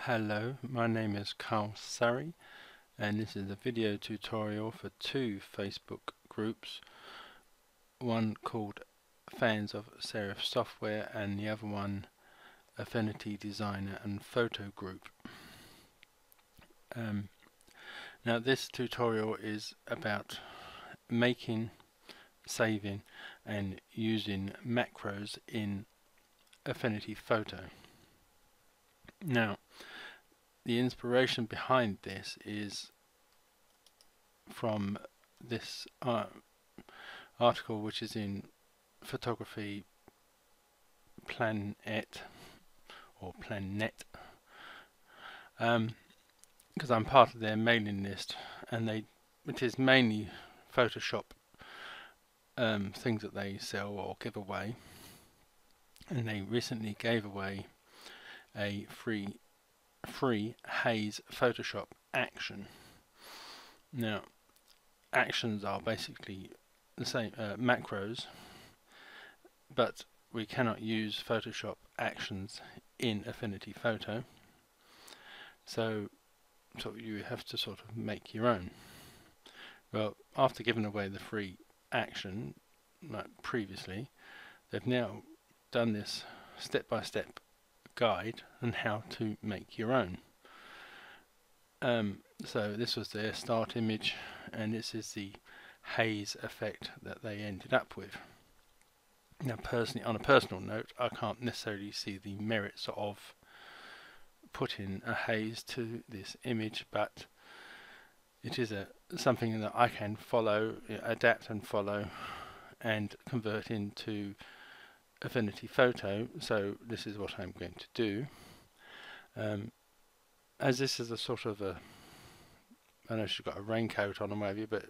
Hello, my name is Carl Surrey, and this is a video tutorial for two Facebook groups, one called Fans of Serif Software and the other one Affinity Designer and Photo Group. Now this tutorial is about making, saving and using macros in Affinity Photo. Now the inspiration behind this is from this article which is in Photography Planet or Planet, because I'm part of their mailing list, and it is mainly Photoshop things that they sell or give away, and they recently gave away a free Haze Photoshop action. Now actions are basically the same macros, but we cannot use Photoshop actions in Affinity Photo, so you have to sort of make your own. Well, after giving away the free action like previously, they've now done this step-by-step guide on how to make your own. So this was their start image, and this is the haze effect that they ended up with. Now personally, on a personal note, I can't necessarily see the merits of putting a haze to this image, but it is something that I can follow, adapt and follow and convert into Affinity Photo, so this is what I'm going to do. As this is a sort of I know she's got a raincoat on and what have you, but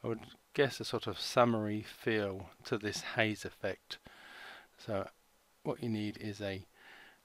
I would guess a sort of summery feel to this haze effect. So what you need is a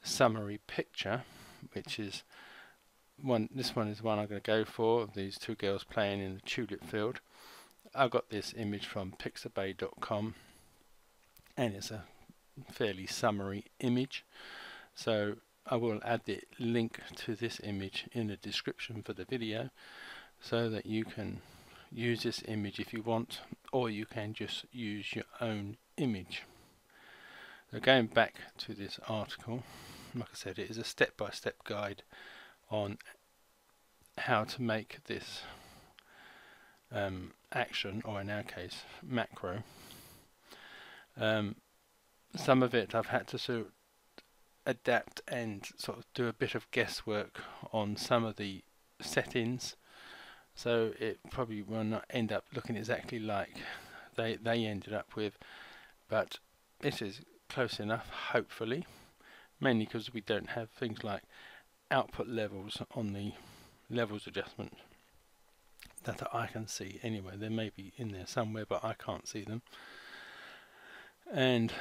summery picture, which is this one is one I'm going to go for, of these two girls playing in the tulip field. I got this image from Pixabay.com, and it's a fairly summery image, so I will add the link to this image in the description for the video, so that you can use this image if you want, or you can just use your own image. So going back to this article, like I said, it is a step-by-step guide on how to make this action, or in our case macro. Some of it I've had to sort of adapt and sort of do a bit of guesswork on some of the settings, so it probably will not end up looking exactly like they ended up with, but it is close enough, hopefully, mainly because we don't have things like output levels on the levels adjustment that I can see anyway. They may be in there somewhere, but I can't see them. And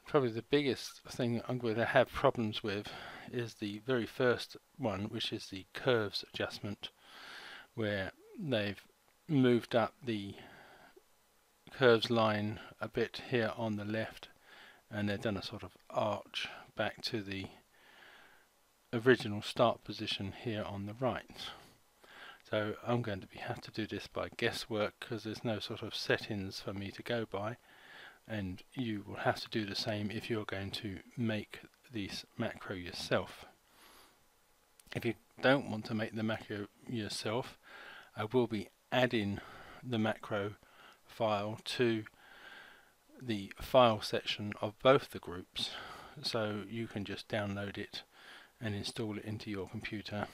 probably the biggest thing I'm going to have problems with is the very first one, which is the curves adjustment, where they've moved up the curves line a bit here on the left, and they've done a sort of arch back to the original start position here on the right. So I'm going to have to do this by guesswork, because there's no sort of settings for me to go by, and you will have to do the same if you're going to make this macro yourself. If you don't want to make the macro yourself, I will be adding the macro file to the file section of both the groups, so you can just download it and install it into your computer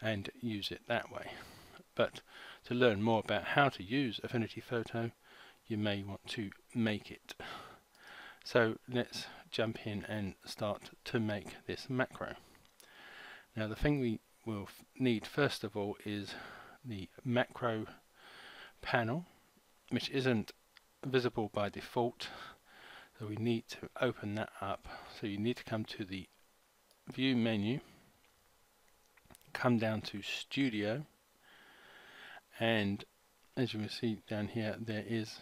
and use it that way. But to learn more about how to use Affinity Photo, you may want to make it. So let's jump in and start to make this macro. Now the thing we will need first of all is the macro panel, which isn't visible by default, so we need to open that up. So you need to come to the view menu, come down to Studio, and as you can see down here there is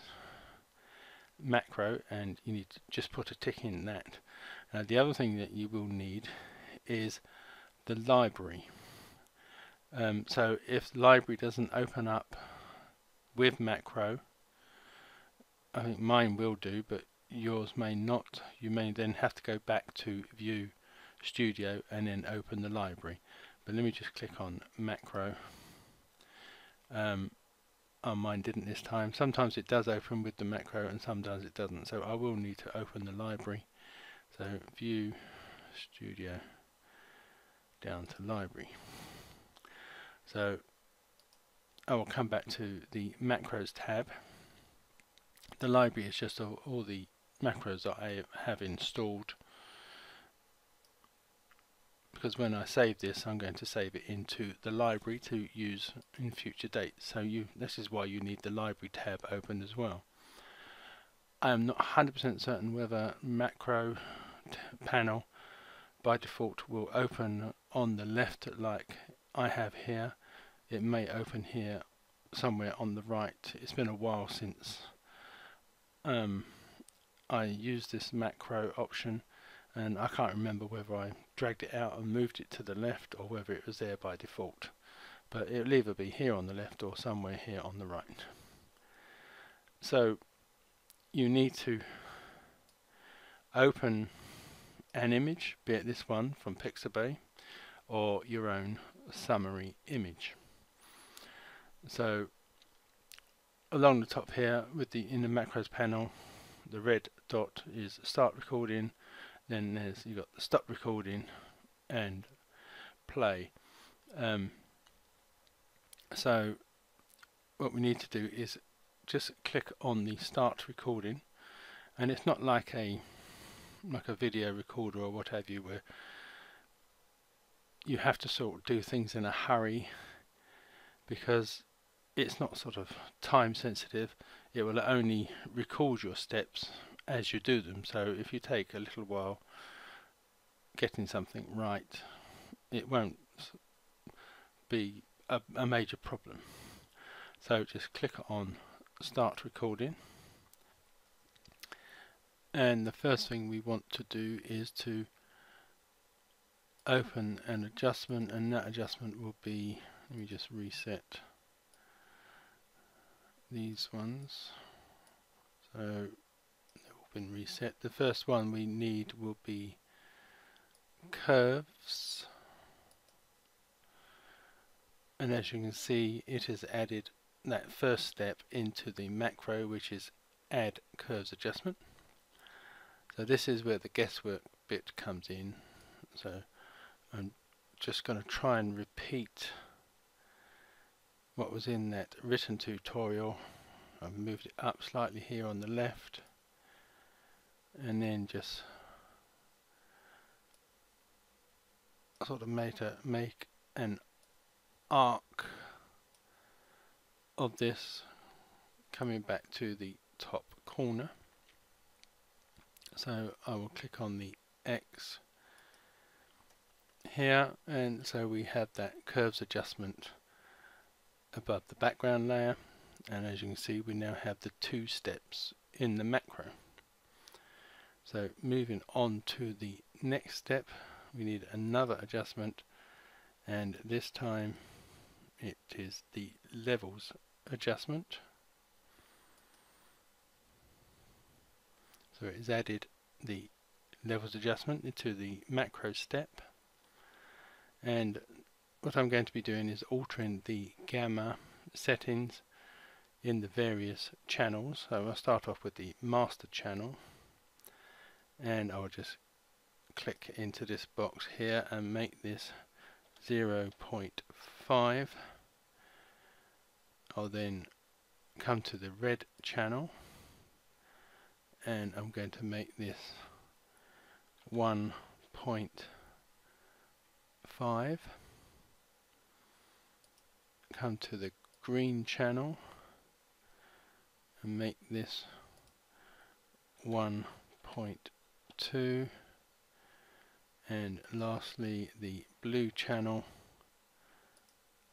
macro, and you need to just put a tick in that. The other thing that you will need is the library. So if the library doesn't open up with macro, I think mine will do, but yours may not. You may then have to go back to View, Studio, and then open the library. But let me just click on macro. Mine didn't this time. Sometimes it does open with the macro and sometimes it doesn't. So I will need to open the library. So View, Studio, down to Library. So I will come back to the Macros tab. The library is just all the macros that I have installed, because when I save this I'm going to save it into the library to use in future dates. So this is why you need the library tab open as well. I am not 100% certain whether macro panel by default will open on the left like I have here. It may open here somewhere on the right. It's been a while since I used this macro option, and I can't remember whether I dragged it out and moved it to the left or whether it was there by default. But it'll either be here on the left or somewhere here on the right. So you need to open an image, be it this one from Pixabay or your own summary image. So along the top here with in the macros panel, the red dot is start recording, then you've got the stop recording and play. So what we need to do is just click on the start recording, and it's not like a video recorder or what have you where you have to sort of do things in a hurry, because it's not sort of time sensitive. It will only record your steps as you do them. So if you take a little while getting something right, it won't be a major problem. So just click on start recording, and the first thing we want to do is to open an adjustment, and that adjustment will be, let me just reset these ones. So they've all been reset. The first one we need will be curves, and as you can see it has added that first step into the macro, which is add curves adjustment. So this is where the guesswork bit comes in. So I'm just going to try and repeat what was in that written tutorial. I've moved it up slightly here on the left, and then just sort of make an arc of this coming back to the top corner. So I will click on the X here, and so we have that curves adjustment above the background layer, and as you can see we now have the 2 steps in the macro. So moving on to the next step, we need another adjustment, and this time it is the levels adjustment. So it has added the levels adjustment into the macro step, and what I'm going to be doing is altering the gamma settings in the various channels. So I'll start off with the master channel, and I'll just click into this box here and make this 0.5. I'll then come to the red channel, and I'm going to make this 1.5. Come to the green channel and make this 1.2, and lastly the blue channel,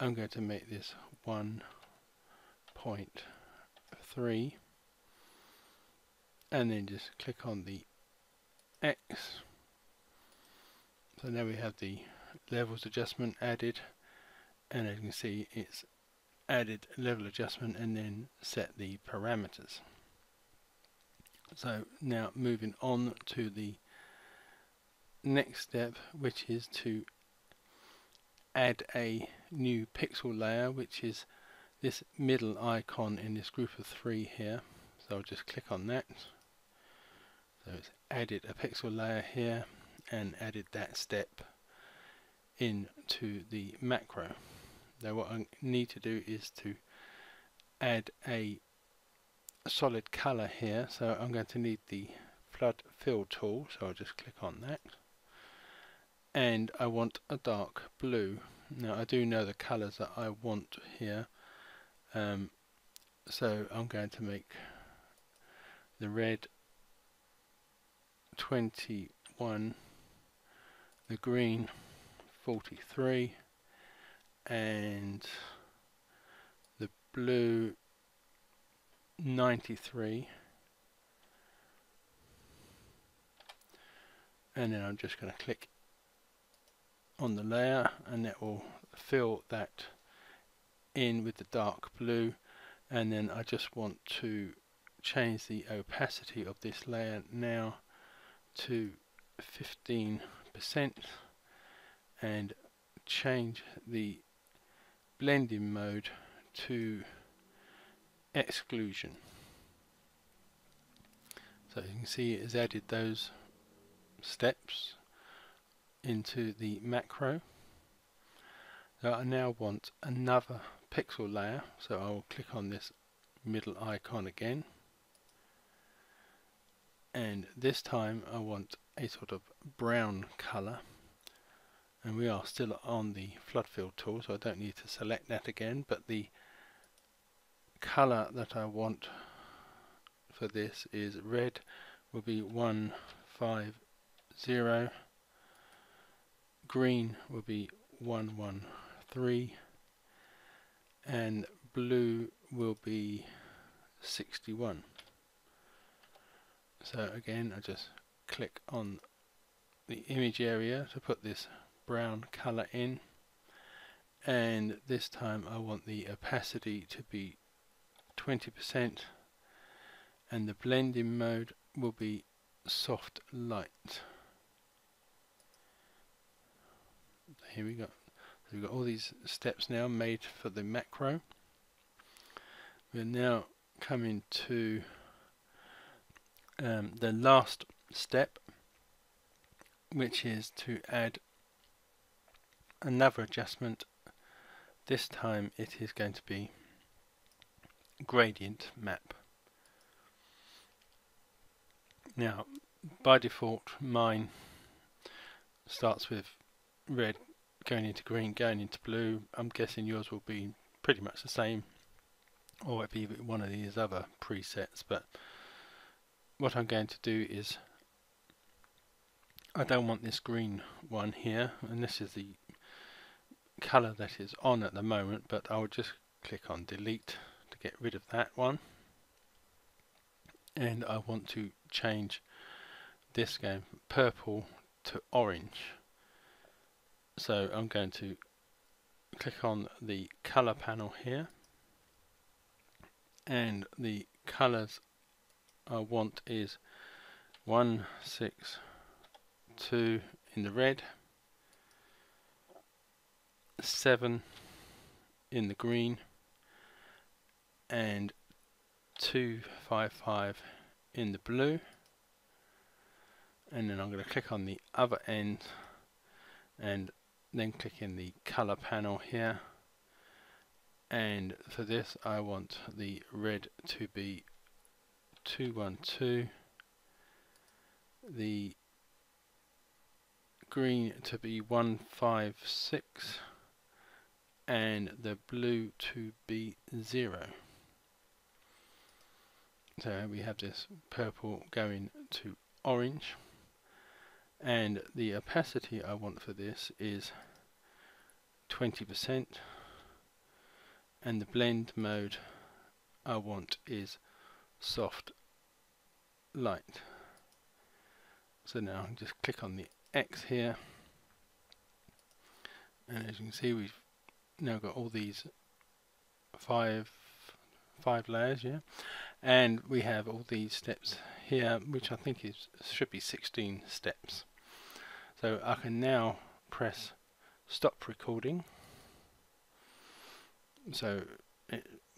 I'm going to make this 1.3, and then just click on the X. So now we have the levels adjustment added, and as you can see it's added level adjustment and then set the parameters. So now moving on to the next step, which is to add a new pixel layer, which is this middle icon in this group of 3 here. So I'll just click on that. So it's added a pixel layer here and added that step into the macro. Now what I need to do is to add a solid color here, so I'm going to need the flood fill tool, so I'll just click on that, and I want a dark blue. Now I do know the colors that I want here, so I'm going to make the red 21, the green 43, and the blue 93, and then I'm just going to click on the layer and that will fill that in with the dark blue, and then I just want to change the opacity of this layer now to 15% and change the blending mode to exclusion. So you can see it has added those steps into the macro. So I now want another pixel layer, so I will click on this middle icon again, and this time I want a sort of brown color, and we are still on the flood fill tool, so I don't need to select that again, but the color that I want for this is red will be 150, green will be 113, and blue will be 61. So again I just click on the image area to put this brown color in, and this time I want the opacity to be 20% and the blending mode will be soft light. Here we go. So we've got all these steps now made for the macro. We're now coming to the last step, which is to add another adjustment. This time it is going to be gradient map. Now by default mine starts with red going into green going into blue. I'm guessing yours will be pretty much the same, or it'll be one of these other presets, but what I'm going to do is I don't want this green one here, and this is the color that is on at the moment, but I will just click on delete to get rid of that one, and I want to change this going from purple to orange. So I'm going to click on the color panel here, and the colors I want is 162 in the red, 7 in the green, and 255 in the blue. And then I'm going to click on the other end and then click in the color panel here, and for this I want the red to be 212, the green to be 156, and the blue to be 0. So we have this purple going to orange, and the opacity I want for this is 20%, and the blend mode I want is soft light. So now I'll just click on the X here, And as you can see, we've now got all these five layers, yeah, and we have all these steps here, which I think should be 16 steps. So I can now press stop recording. So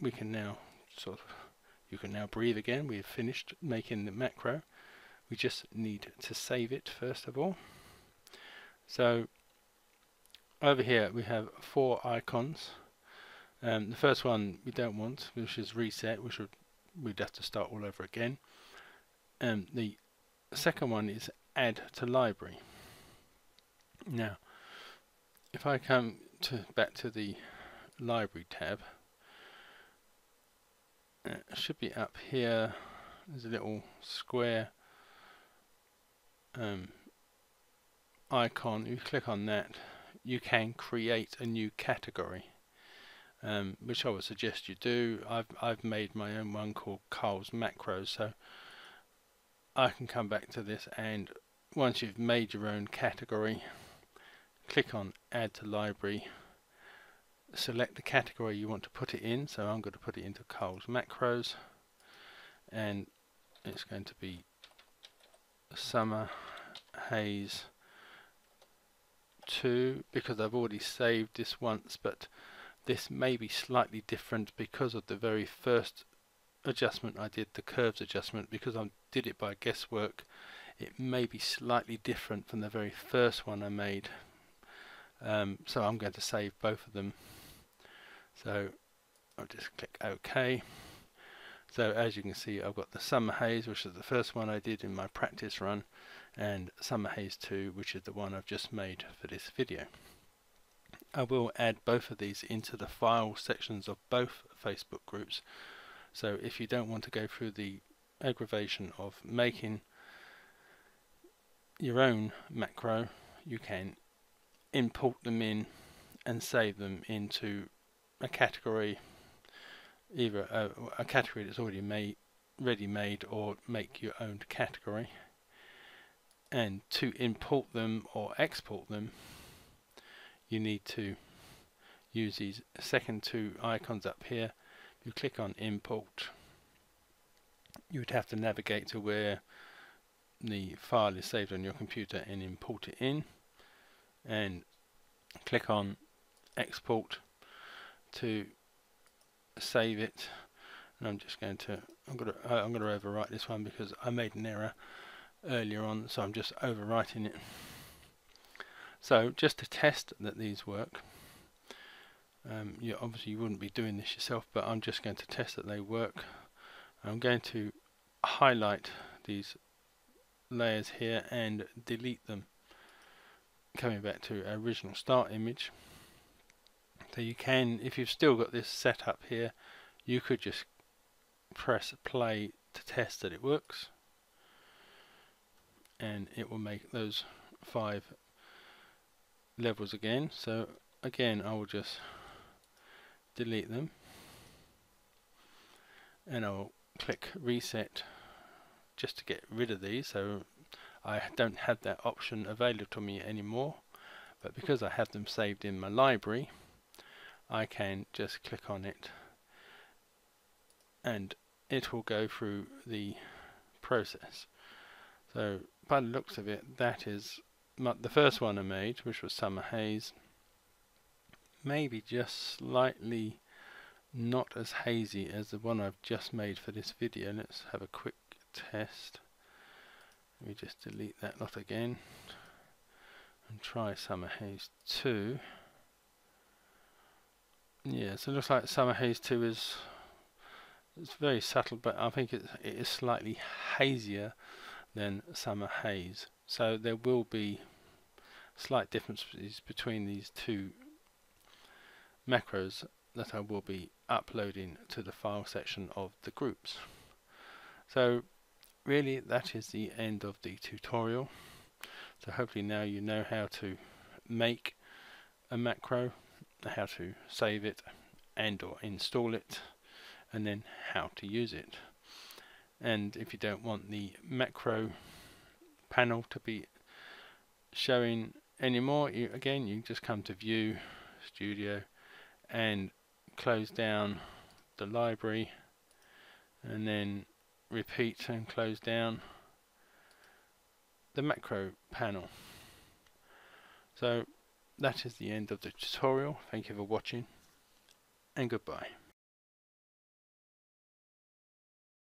we can now you can now breathe again. We've finished making the macro. We just need to save it first of all. So over here we have 4 icons. The first one we don't want, which is reset, we'd have to start all over again. The second one is add to library. Now, if I come back to the library tab, it should be up here. There's a little square icon. If you click on that, you can create a new category, which I would suggest you do. I've made my own one called Carl's Macros, so I can come back to this, and once you've made your own category, click on add to library, select the category you want to put it in. So I'm going to put it into Carl's Macros, and it's going to be Summer Haze 2, because I've already saved this once, but this may be slightly different because of the very first adjustment I did, the curves adjustment. Because I did it by guesswork, it may be slightly different from the very first one I made. So I'm going to save both of them. So I'll just click OK. So as you can see, I've got the Summer Haze, which is the first one I did in my practice run, and Summer Haze 2, which is the one I've just made for this video. I will add both of these into the file sections of both Facebook groups. So if you don't want to go through the aggravation of making your own macro, you can import them in and save them into a category, either a category that's already ready made, or make your own category. And to import them or export them, you need to use these second 2 icons up here. If you click on import, you would have to navigate to where the file is saved on your computer and import it in, and click on export to save it. And I'm going to overwrite this one because I made an error earlier on, so I'm just overwriting it. So just to test that these work, obviously you wouldn't be doing this yourself, but I'm just going to test that they work. I'm going to highlight these layers here and delete them, coming back to original start image. So you can, if you've still got this set up here, you could just press play to test that it works, and it will make those 5 levels again. So again, I will just delete them, and I'll click reset just to get rid of these. So I don't have that option available to me anymore, but because I have them saved in my library, I can just click on it and it will go through the process. So by the looks of it, that is the first one I made, which was Summer Haze. Maybe just slightly not as hazy as the one I've just made for this video. Let's have a quick test. Let me just delete that lot again and try Summer Haze 2. Yeah, so it looks like Summer Haze 2 it's very subtle, but I think it is slightly hazier than Summer Haze. So there will be slight differences between these 2 macros that I will be uploading to the file section of the groups. So really, that is the end of the tutorial. So hopefully now you know how to make a macro, how to save it and or install it, and then how to use it. And if you don't want the macro panel to be showing anymore, you just come to View, Studio, and close down the library, and then repeat and close down the macro panel. So that is the end of the tutorial. Thank you for watching, and goodbye.